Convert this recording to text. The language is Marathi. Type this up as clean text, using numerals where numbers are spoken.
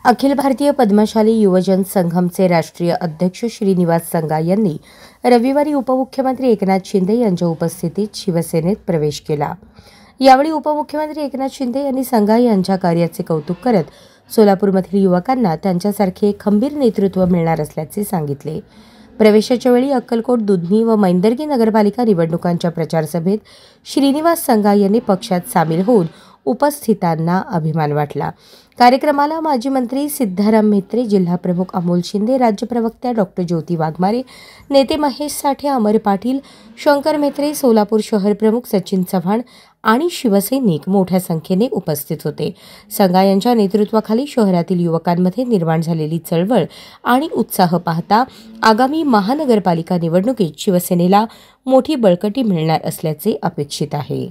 अखिल भारतीय पद्मशाली युवजन संघमचे राष्ट्रीय अध्यक्ष श्रीनिवास संगा यांनी रविवारी उपमुख्यमंत्री एकनाथ शिंदे यांच्या उपस्थितीत शिवसेनेत प्रवेश केला। यावेळी उपमुख्यमंत्री एकनाथ शिंदे यांनी संगा यांच्या कार्याचे कौतुक करत सोलापूरमधील युवकांना त्यांच्यासारखे खंबीर नेतृत्व मिळणार असल्याचे सांगितले। प्रवेशाच्या वेळी अक्कलकोट, दुधनी व मैंदर्गी नगरपालिका निवडणुकांच्या प्रचार सभेत श्रीनिवास संगा यांनी पक्षात सामील होऊन उपस्थितांना अभिमान वाटला। कार्यक्रमाला माजी मंत्री सिद्धाराम म्हेत्रे, जिल्हाप्रमुख अमोल शिंदे, राज्य प्रवक्त्या डॉक्टर ज्योती वाघमारे, नेते महेश साठे, अमर पाटील, शंकर म्हेत्रे, सोलापूर शहर प्रमुख सचिन चव्हाण आणि शिवसैनिक मोठ्या संख्येने उपस्थित होते। संगा यांच्या नेतृत्वाखाली शहरातील युवकांमध्ये निर्माण झालेली चळवळ आणि उत्साह पाहता आगामी महानगरपालिका निवडणुकीत शिवसेनेला मोठी बळकटी मिळणार असल्याचे अपेक्षित आहे।